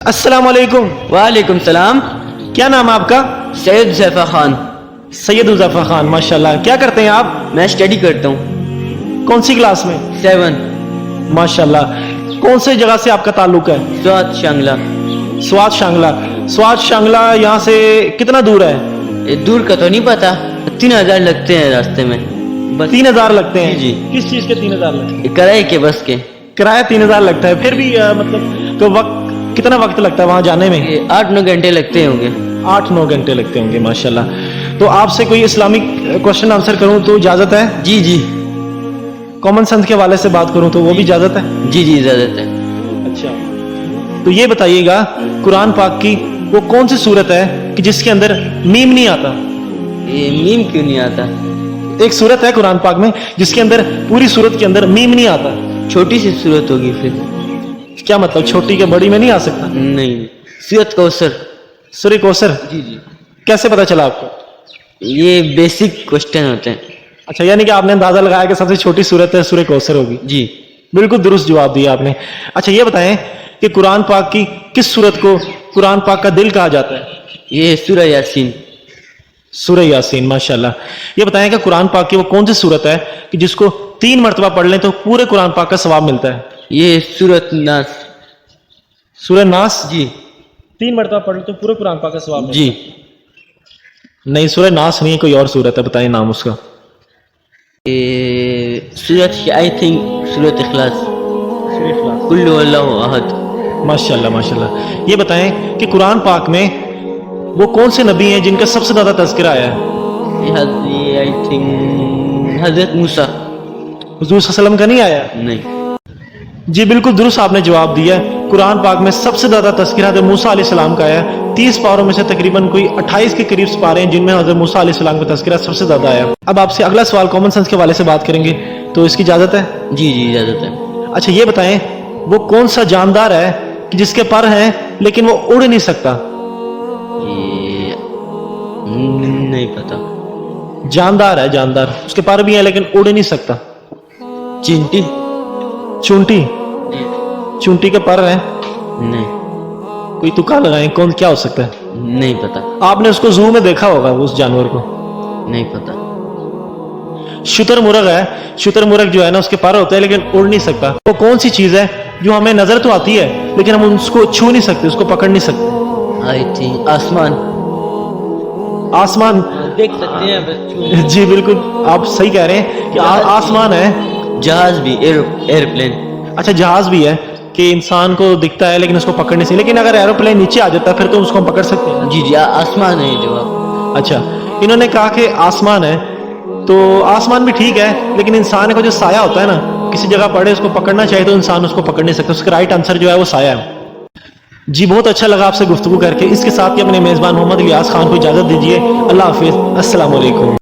السلام علیکم. وعلیکم السلام. کیا نام ہے آپ کا؟ سید حذیفہ خان. سید حذیفہ خان. ماشاءاللہ. کیا کرتے ہیں آپ؟ میں اسٹڈی کرتا ہوں. کون سی کلاس میں؟ 7. ماشاءاللہ. کون سی جگہ سے آپ کا تعلق ہے؟ سوات شانگلہ. سوات شانگلہ. سوات شانگلہ یہاں سے کتنا دور ہے؟ دور کا تو نہیں پتا. 3000 لگتے ہیں راستے میں. بس 3000 لگتے ہیں. جی. کس چیز کے 3000 لگتے ہیں؟ کرائے کے بس کے کرایہ 3000 لگتا ہے. پھر بھی مطلب تو وقت کتنا وقت لگتا ہے وہاں جانے میں؟ 8-9 گھنٹے لگتے ہوں گے. 8-9 گھنٹے لگتے ہوں گے. ماشاءاللہ. تو آپ سے کوئی اسلامک کوشچن آنسر کروں تو اجازت ہے؟ جی جی کامن سینس کے حوالے سے بات کروں تو وہ بھی اجازت ہے؟ جی جی اجازت ہے. اچھا. تو یہ بتائیے گا قرآن پاک کی وہ کون سی صورت ہے کہ جس کے اندر میم نہیں آتا؟ یہ میم کیوں نہیں آتا؟ ایک صورت ہے قرآن پاک میں جس کے اندر پوری صورت کے اندر میم نہیں آتا. چھوٹی سی صورت ہوگی پھر. کیا مطلب چھوٹی کے بڑی میں نہیں آ سکتا؟ نہیں. سورت کوثر. سورہ کوثر. جی جی. کیسے پتا چلا آپ کو؟ یہ بیسک کوشچن ہوتے ہیں. اچھا یعنی کہ آپ نے اندازہ لگایا کہ سب سے چھوٹی صورت ہے سورہ کوثر ہوگی. جی بالکل درست جواب دیا آپ نے. اچھا یہ بتائیں کہ قرآن پاک کی کس صورت کو قرآن پاک کا دل کہا جاتا ہے؟ یہ سورہ یاسین. سورہ یاسین. ماشاءاللہ. یہ بتائیں کہ قرآن پاک کی وہ کون سی صورت ہے کہ جس کو 3 مرتبہ پڑھ لیں تو پورے قرآن پاک کا ثواب ملتا ہے؟ یہ سورۃ ناس. سورہ ناس. جی 3 مرتبہ پڑھ لیں تو پورے قرآن پاک کا ثواب ملتا ہے. جی. نہیں سورہ ناس نہیں ہے، کوئی اور صورت ہے. بتائیں نام اس کا. سورت آئی تھنک سورت اخلاص. کل اللہ احد. ماشاءاللہ ماشاءاللہ. یہ بتائیں کہ قرآن پاک میں وہ کون سے نبی ہیں جن کا سب سے زیادہ تذکرہ آیا ہے؟ یہ آئی تھنک حضرت موسیٰ. حضور صلی اللہ علیہ وسلم کا نہیں آیا؟ نہیں. جی بالکل درست آپ نے جواب دیا ہے. قرآن پاک میں سب سے زیادہ تذکرہ حضرت موسیٰ علیہ السلام کا آیا ہے. 30 پاروں میں سے تقریباً کوئی 28 کے قریب سپارے ہیں جن میں حضرت موسیٰ علیہ السلام کا تذکرہ سب سے زیادہ آیا. اب آپ سے اگلا سوال کامن سینس کے حوالے سے بات کریں گے تو اس کی اجازت ہے؟ جی جی اجازت ہے. اچھا یہ بتائیں وہ کون سا جاندار ہے کہ جس کے پر ہیں لیکن وہ اڑ نہیں سکتا؟ یہ نہیں پتا. جاندار ہے جاندار، اس کے پر بھی ہیں لیکن اڑ نہیں سکتا. چینٹی. چونٹی. چونٹی کے پر ہیں. نہیں. کوئی تکا لگائیں کون کیا ہو سکتا ہے؟ نہیں پتا. آپ نے اس کو زو میں دیکھا ہوگا اس جانور کو. نہیں پتا. شتر مرغ ہے. شتر مرغ جو ہے نا اس کے پر ہوتے ہیں لیکن اڑ نہیں سکتا. وہ کون سی چیز ہے جو ہمیں نظر تو آتی ہے لیکن ہم اس کو چھو نہیں سکتے، اس کو پکڑ نہیں سکتے؟ آئی تھنک آسمان. آسمان. دیکھ سکتے ہیں بچوں. جی بالکل آپ صحیح کہہ رہے ہیں کہ آسمان ہے. جہاز بھی ایئرپلین. اچھا جہاز بھی ہے کہ انسان کو دکھتا ہے لیکن اس کو پکڑ نہیں سکتے، لیکن اگر ایروپلین نیچے آ جاتا ہے پھر تو اس کو ہم پکڑ سکتے ہیں. جی جی آسمان ہے یہ جواب. اچھا انہوں نے کہا کہ آسمان ہے تو آسمان بھی ٹھیک ہے لیکن انسان کا جو سایہ ہوتا ہے نا کسی جگہ پڑے اس کو پکڑنا چاہے تو انسان اس کو پکڑ نہیں سکتا. اس کا رائٹ آنسر جو ہے وہ سایہ ہے. جی بہت اچھا لگا آپ سے گفتگو کر کے. اس کے ساتھ ہی اپنے میزبان محمد الیاس خان کو اجازت دیجیے. اللہ حافظ. السلام علیکم.